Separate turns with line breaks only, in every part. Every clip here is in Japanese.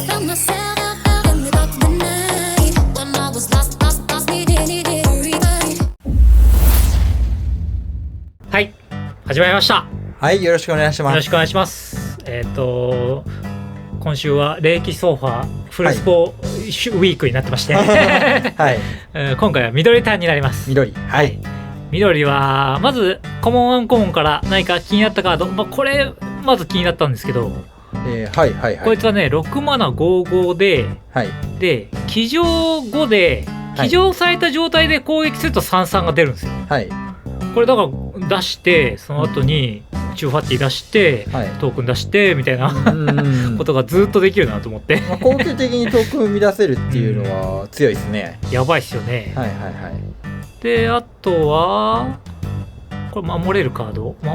found myself in the dark of the night when I was lost, needed a revive.
はい、始まりました。
はい、よろしくお願いします。
よろしくお願いします。今週は霊気ソーファーフルスポ、ウィークになってまして、
はい
今回は緑ターンになります。
緑、はい、
緑はまずコモンアンコモンから何か気になったカード、これまず気になったんですけど、
はいはいはい、
こいつはね6マナ55で、
はい、
で騎乗5で騎乗された状態で攻撃すると33が出るんですよ。
はい、
これだから出してその後にチューファッティ出して、はい、トークン出してみたいなことがずっとできるなと思って、
恒久的にトークン生み出せるっていうのは強いですね。
やばいっすよね。
はいはいはい。
であとはこれ守れるカードま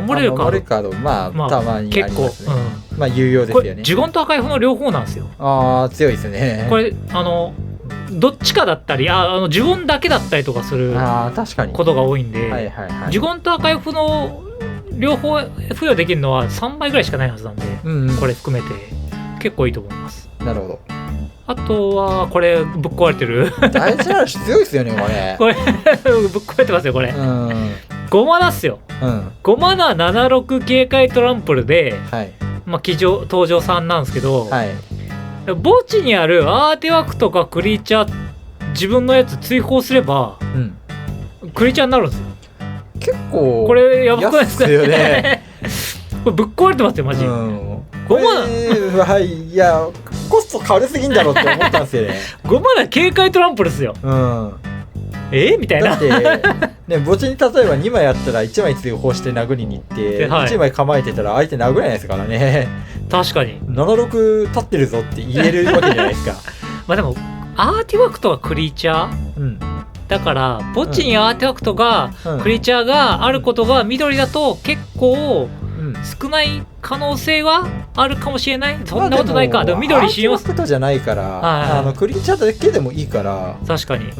あ
たまにありますね。まあ有用ですよね。
ジュゴンと赤い歩の両方なんですよ。
ああ強いですね。
これどっちかだったりジュゴンだけだったりとかすることが多いんで、ジュゴンと赤い歩の両方付与できるのは3枚ぐらいしかないはずなんで、これ含めて結構いいと思います。
なるほど。
あとはこれぶっ壊れてる
大事な話強いですよねこれ
ぶっ壊れてますよこれ。5マナっすよ、5マナ76警戒トランプルで、登場3なんですけど、墓地にあるアーティファクトかクリーチャー自分のやつ追放すれば、クリーチャーになるんですよ。
結構
これやばくないですか
ね
これぶっ壊れてますよマジ。
これはいやコスト軽すぎんだろうって思ったんですよね
5マナ警戒トランプルっすよ。みたいな。
だってね、墓地に例えば2枚あったら1枚追放して殴りに行って、1枚構えてたら相手殴れないですからね。
確かに
76立ってるぞって言えるわけじゃないですか
でもアーティファクトはクリーチャー、だから墓地にアーティファクトが、クリーチャーがあることが緑だと結構少ない可能性はあるかもしれない。そんなことないか。でも緑信用
アーティファクトじゃないから、クリーチャーだけでもいいから。
確かに、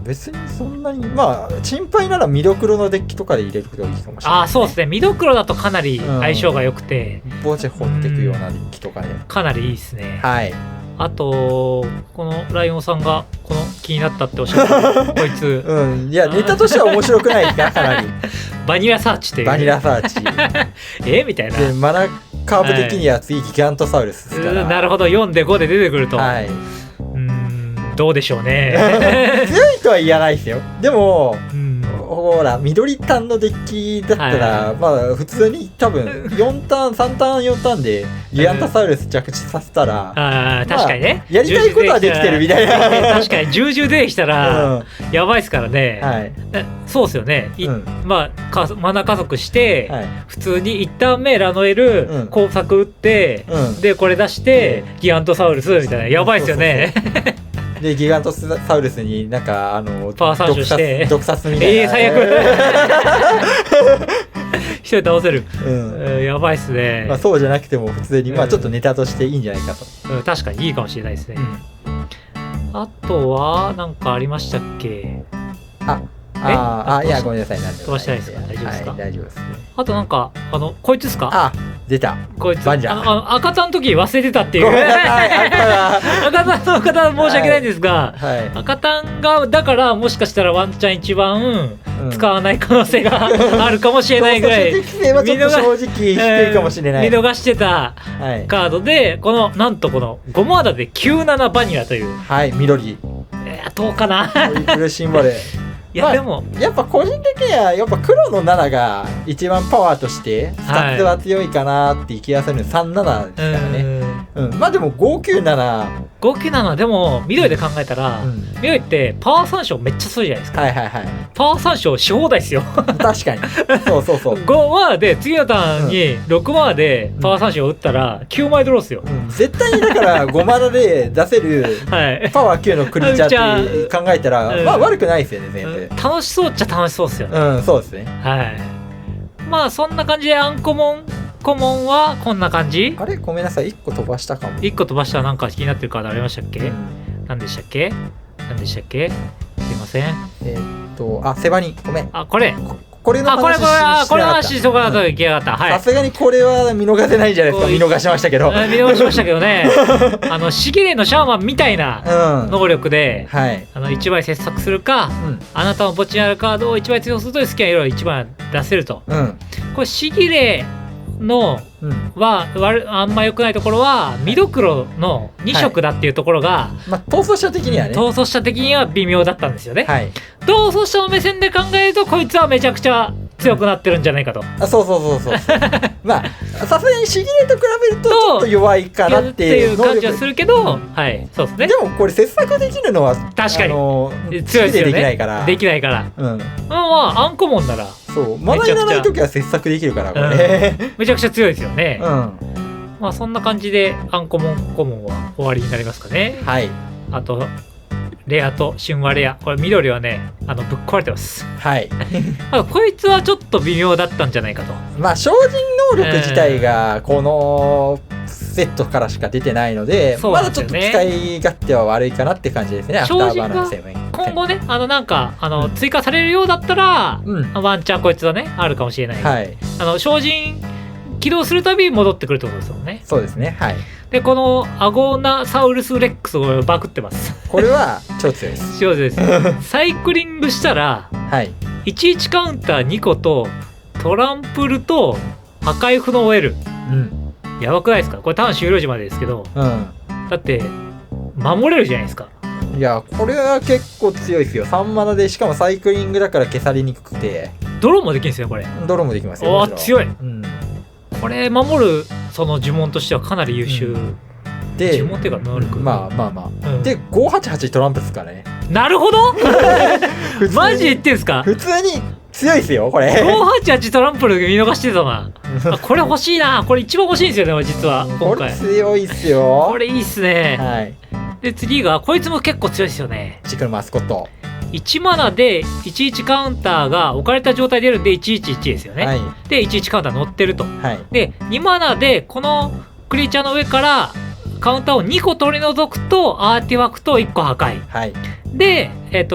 別にそんなに心配ならミドクロのデッキとかで入れることがいいかもしれない、
そうですね。ミドクロだとかなり相性が良くて、
墓地掘っていくようなデッキとかね、
かなりいいですね。
はい。
あとこのライオンさんがこの気になったっておっしゃったこいつ、
いやネタとしては面白くないかかなり
バニラサーチっていう。
バニラサーチ
みたいな。
でマナカーブ的には次ギガントサウルスですから、
なるほど。4で5で出てくると、どうでしょうね
強いとは言わないですよ。でも、ほら緑ターンのデッキだったら、普通に多分4ターン3ターン4ターンでギガントサウルス着地させたら、
確かにね、
やりたいことはできてるみたいな
確かに重々出てきたら、やばいですからね、そうですよね。マナ加速して、普通に1ターン目ラノエル、工作打って、でこれ出して、ギガントサウルスみたいな、やばいですよね
でギガントサウルスになんか
パワー参照して
毒殺みたいな、
最悪一人倒せる、やばいっすね。
そうじゃなくても普通に、ちょっとネタとしていいんじゃないかと、
確かにいいかもしれないですね。あとは何かありましたっけ？
いやごめんなさい。
飛ばしてないですか？大丈夫ですか？
大丈夫ですね。
あとなんかこいつですか？
出た。
こいつ
バンジャー。
赤タンの時忘れてたっていう。赤タンの方申し訳ないんですが、赤タンがだからもしかしたらワンチャン一番使わない可能性があるかもしれないぐらい。
適性はちょっと正直低いかもしれない。
見逃してたカードで、なんとこの5マナで97バニラという。
緑。
どうかな。
トリプルシンボル。
いやでも
やっぱ個人的にはやっぱ黒の7が一番パワーとしてスタッツは強いかなっていう気がするので37ですからね。でも597
でも緑で考えたら、緑ってパワー参照めっちゃするじゃないですか。パワー参照し放題ですよ
確かにそう
5マーで次のターンに6マーでパワー参照を打ったら9枚ドローですよ。
絶対にだから5マナで出せるパワー9のクリーチャーって考えたら悪くないですよね。全然
楽しそうっちゃ楽しそうですよね。
そうですね。
そんな感じでコモンはこんな感じ。
あれごめんなさい、1個飛ばしたかも。
1個飛ばしたらなんか気になってるカードありましたっけ？何でしたっけ？すいません。
セバニごめん。
これ
これの話
これの話しとかなといけなかった。はい。
さすがにこれは見逃せないんじゃないですか。見逃しましたけど。
見逃しましたけどね。シギレのシャーマンみたいな能力で、はい、1枚切削するか、あなたの墓地にあるカードを1枚強すると好きな色を1枚出せると。これシギレのはあんま良くないところは緑黒の2色だっていうところが、
闘争者的にはね、
闘争者的には微妙だったんですよね。
はい、
闘争者の目線で考えるとこいつはめちゃくちゃ強くなってるんじゃないかと。
そうまあさすがにシギレと比べるとちょっと弱いかなっていう
感じはするけど、はい、そうですね。
でもこれ切削できるのは
確かに
強いですよね。できないから
まあアンコモンなら
そうマナいらない時は切削できるからこれ、
めちゃくちゃ強いですよね。まあそんな感じでアンコモンコモンは終わりになりますかね。
はい。
あとレアと神話レア、これ緑はねぶっ壊れてます。
はい。
こいつはちょっと微妙だったんじゃないかと。
まあ精進能力自体がこのセットからしか出てないので、まだちょっと使い勝手は悪いかなって感じですね。アフターバーナー7。
今後ねなんか追加されるようだったら、ワンチャンこいつはねあるかもしれない。はい。精進起動するたび戻ってくるってことですもんね。
そうですね。はい。
でこのアゴナサウルスレックスをバクってます。
これは超強いです。
超強いです。サイクリングしたら、はい、11カウンター2個とトランプルと破壊不能 L、やばくないですか。これターン終了時までですけど、だって守れるじゃないですか。
いやこれは結構強いですよ。3マナでしかもサイクリングだから消されにくくて
ドローもできるんですよこれ。
ドローもできますよ。
強い、これ守るその呪文としてはかなり優秀、で呪文っていうか能力、
まあ、で588トランプですからね。
なるほどマジで言ってんすか。
普通に強いですよこれ。
588トランプル見逃してたな。これ欲しいな。これ一番欲しいんですよね実は今回。
これ強いっすよ。
これいいっすね。はい。で次がこいつも結構強いですよね。
シクルマスコット。
1マナで11カウンターが置かれた状態で出るんで111ですよね。はい、で11カウンター乗ってると。はい、で2マナでこのクリーチャーの上からカウンターを2個取り除くとアーティファクトを1個破壊。はい、で、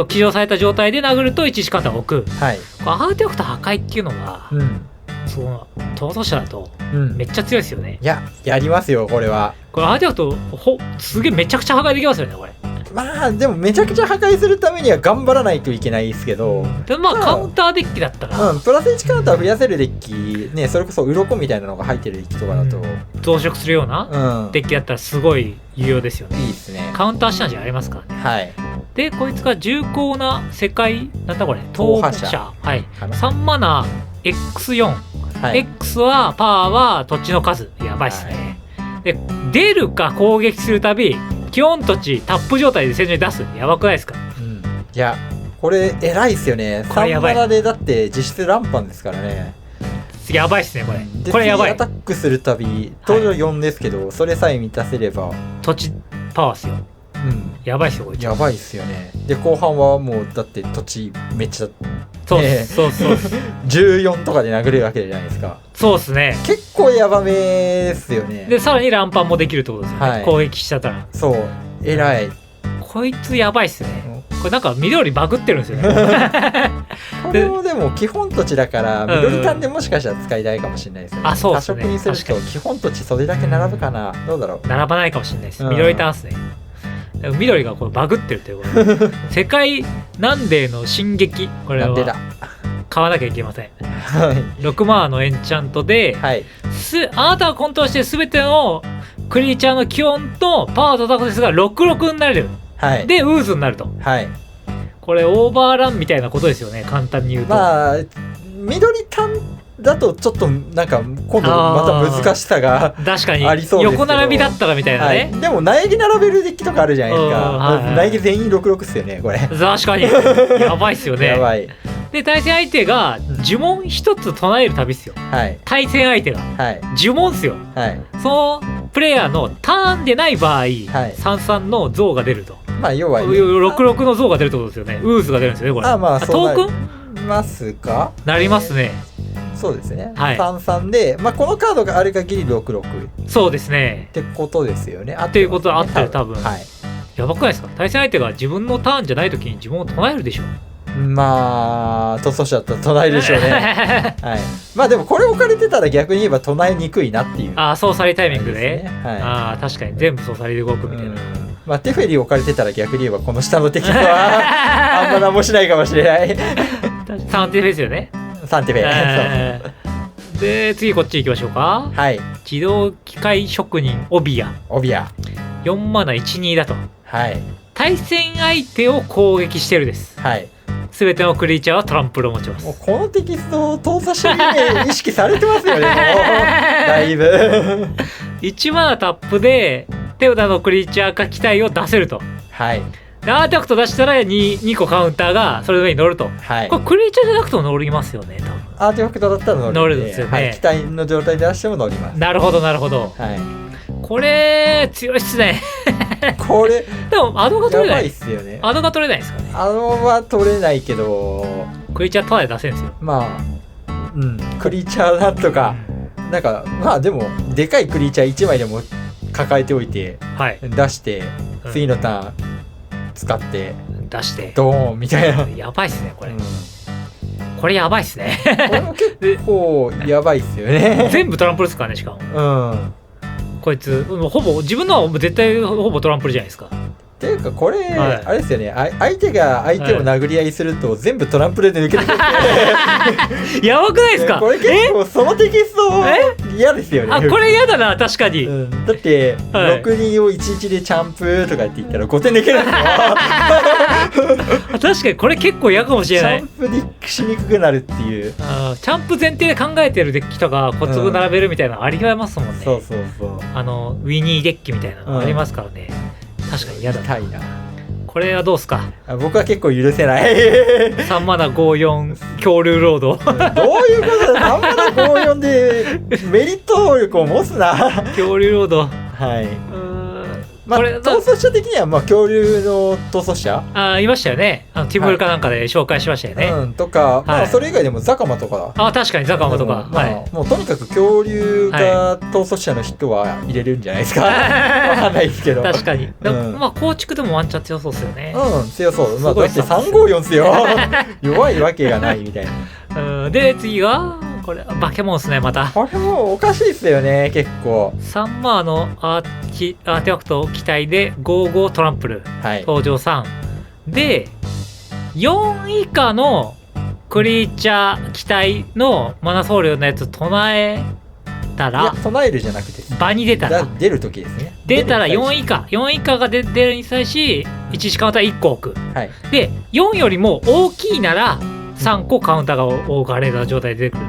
起動された状態で殴ると11カウンターを置く。はい、アーティファクト破壊っていうのが、その逃走者だとめっちゃ強いですよね。
やりますよこれは。
これアーティファクトすげえめちゃくちゃ破壊できますよねこれ。
まあでもめちゃくちゃ破壊するためには頑張らないといけないですけど、
でもカウンターデッキだったら、
プラス1カウンター増やせるデッキね、それこそ鱗みたいなのが入ってるデッキとかだと、
増殖するようなデッキだったらすごい有用ですよね。
いいですね。
カウンターシナジーありますからね。
はい。
でこいつが重厚な世界なんだこれ踏破者、はい、3マナ X4、はい、X はパワーは土地の数やばいっすね。はい、で出るか攻撃するたび基本土地タップ状態で戦場に出す。やばくないですか。
いやこれ偉いっすよね。3マナでだって実質ランパンですからね。
やばいっすねこれ。
で
これやばい。
アタックするたび登場4ですけど、それさえ満たせれば
土地パワーっすよ。やばいっすよこれ。
やばいっすよね。で後半はもうだって土地めっちゃ
そう
14とかで殴れるわけじゃないですか。
そうっすね。
結構ヤバめですよね。
でさらにランパンもできるってことですよね。はい、攻撃しちゃったら。
そう偉い。
こいつやばいっすね。これなんか緑バグってるんですよね。
これもでも基本土地だから緑単でもしかしたら使いたいかもしれないですよね。
そうですね。
多色にすると基本土地それだけ並ぶかな。どうだろう。
並ばないかもしれないです。緑単ですね。緑がこれバグってるということで世界難デーの進撃、これは買わなきゃいけません。6マーのエンチャントで、あなたがコントロールして全てのクリーチャーの基本とパワーとタコですが66になれる、でウーズになると、これオーバーランみたいなことですよね簡単に言うと。
まあ緑単だとちょっとなんか今度また難しさが
確かに
ありそうですけど、
横並びだったらみたいなね、
でも苗木並べるデッキとかあるじゃないですか。苗木全員66っすよねこれ。
確かにやばいっすよね。
やばい。
で対戦相手が呪文一つ唱える旅っすよ。対戦相手が呪文っすよ。そのプレイヤーのターンでない場合33の像が出ると。
まあ要は
66の像が出るってことですよね。ウーズが出るんですよねこれ。トークン
ますか。
なりますね。
そうですね。33で、まあこのカードがある限り66。
そうですね。
ってことですよね。
っていうことはあってる多分。やばくないですか。対戦相手が自分のターンじゃない時に呪文を唱えるでしょ。
まあ、塗装車だったら唱えるでしょうね。はい。まあでもこれ置かれてたら逆に言えば唱えにくいなっていう。
ああ、操作タイミングで。
ね、はい、
ああ、確かに全部操作で動くみたいな。
まあテフェリー置かれてたら逆に言えばこの下の敵はあんま何もしないかもしれない。
3テフェですよね。
3テフェ。
で、次こっち行きましょうか。
はい。
自動機械職人オビア。4マナ12だと。
はい。
対戦相手を攻撃してるです。
はい。
すべてのクリーチャーはトランプルを持ちます。
もうこのテキスト盗作者に意識されてますよね。もうだいぶ。
1マナタップで手札のクリーチャーか機体を出せると。
はい。
アーティファクト出したら 2個カウンターがそれの上に乗ると。
はい。
これクリーチャーじゃなくても乗りますよね、多分。
アーティファクトだったら乗るん
ですよね。
はい。機体の状態で出しても乗ります。
なるほどなるほど。
はい。
これ強いっすね。
これ
でもアドが取れない。
やばいっすよね。
アドが取れないですかね。
アドは取れないけど、
クリーチャータダで出せるんですよ。
まあ、うん、クリーチャーなんとか、なんかまあでもでかいクリーチャー1枚でも抱えておいて、
はい、
出して、次のターン使って
出して
ドーンみたいな。
やばいっすねこれ。これやばいっすね。
これも結構やばいっすよね。
全部トランプルですからね、しかも。こいつほぼ自分のは絶対ほぼトランプルじゃないですか。
っていうかこれ、あれですよね、相手が相手を殴り合いすると全部トランプルで抜けてくる。
やばくないですか。
これ結構そのテキスト嫌ですよね。
あ、これ嫌だな、確かに。
だって6人を11でチャンプとかって言ったら5点抜けるんですよ。
確かにこれ結構嫌かもしれない。
チャンプでしにくくなるっていう。
チャンプ前提で考えてるデッキとか小粒並べるみたいなのありますもんね。
そうそうそう。
ウィニーデッキみたいなのありますからね。確かに嫌だな。これはどうすか。
僕は結構許せない。
3マナ54恐竜ロード。
どういうことだ。3マナ54でメリット力を持つな。
恐竜ロード。
はい。まあ、逃走者的にはまあ恐竜の逃走者
いましたよね。ティムルかなんかで紹介しましたよね。
とか、まあそれ以外でもザカマとか。
確かにザカマとか。
もうとにかく恐竜が逃走者の人は入れるんじゃないですか。わかんないですけど。
確かに。まあ構築でもワンチャン強そうですよね。
強そう。まあだって354っすよ。弱いわけがないみたい
な。で次がこれバケモンですね、また。
これもおかしいっすよね、結構。
3マーのアーティファクト機体で55トランプル、登場3で4以下のクリーチャー機体のマナソウルのやつ唱えたら、
唱えるじゃなくて
場に出たら
出る時ですね。
出たら4以下が出るに際し1カウンター1個置く、で4よりも大きいなら3個カウンターが置かれた状態で出てくる。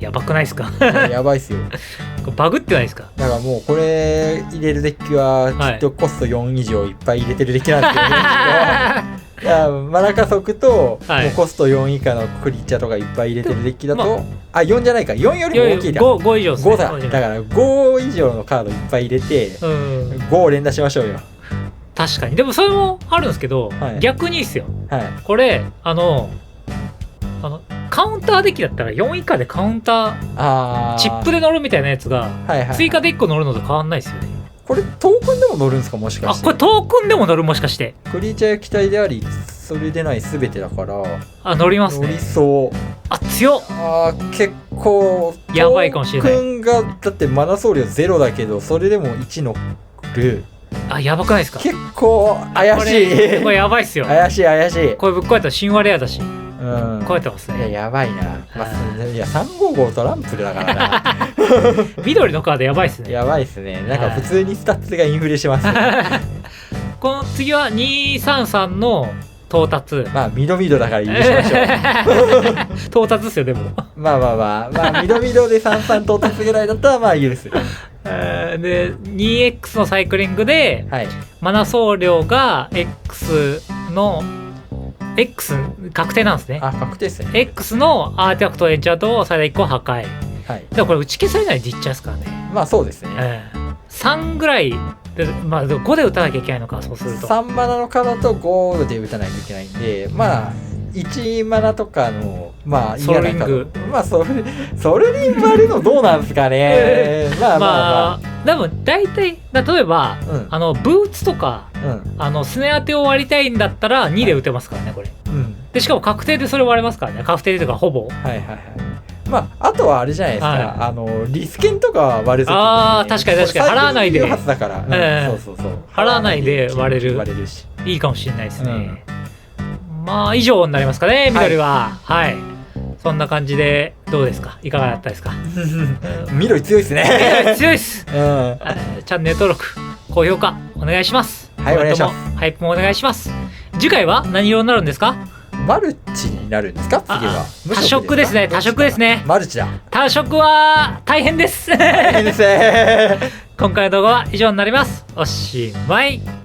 やばくないですか。
やばいっすよ。
バグってないですか。
だからもうこれ入れるデッキはきっとコスト4以上いっぱい入れてるデッキなんですよね。マナ加速ともうコスト4以下のクリーチャーとかいっぱい入れてるデッキだと、4じゃないか、4よりも大きいだ。
5以上ですね。
5だ。だから5以上のカードいっぱい入れて5を連打しましょうよ。
確かに。でもそれもあるんですけど、逆にですよ。これカウンターデッキだったら4以下でカウンターチップで乗るみたいなやつが追加で1個乗るのと変わんないですよね。
これトークンでも乗るんですか、もしかして。
これトークンでも乗る、もしかして。
クリーチャー機体でありそれでない全てだから。
乗りますね。
乗りそう。
強っ。
結構
やばいかもしれない。
トークンがだってマナ総量0だけどそれでも1乗る。
やばくないですか。
結構怪しい。
これやばいっすよ。
怪しい。
これぶっ壊れたら神話レアだし。壊れてますね。
やばいな。いや355トランプルだからな。
緑のカードやばいっすね。
やばいっすね。なんか普通にスタッツがインフレします。
この次は233の到達。
まあミドだから許しましょう。
到達っすよ。でも
まあミドで33到達ぐらいだったらまあ許す。
で 2X のサイクリングで、マナ総量が X のX 確定なんですね。
確定ですね。
X のアーティファクトエンチャートを最大1個破壊。でもこれ打ち消されないでいっちゃいますからね。
まあそうですね。
3ぐらいで、まあ5で打たなきゃいけないのか、そうすると。
3マナのカードと5で打たないといけないんで、まあ1マナとかのまあ
ソルリング、
まあソルリング割るのどうなんですかね。まあ
でも大体例えば、ブーツとか、スネ当てを割りたいんだったら2で打てますからね、これ。でしかも確定でそれ割れますからね。確定というかほぼ。
はいはいはい。まああとはあれじゃないですか、はい、リス券とか割るときに、
ああ確かに確かに払わないで
はずだから、そう
払わないで割れるしいいかもしれないですね、まあ以上になりますかね、緑は。はい、そんな感じでどうですか、いかがだったですか。
緑強いですね。
緑強いです、チャンネル登録高評価お願いします。
はい、お願いします。
ハイプもお願いします。次回は何色になるんですか。
マルチになるんですか。次は
多色ですね。多色ですね。
マルチだ。
多色は大変です。
大変ですね。
今回の動画は以上になります。おしまい。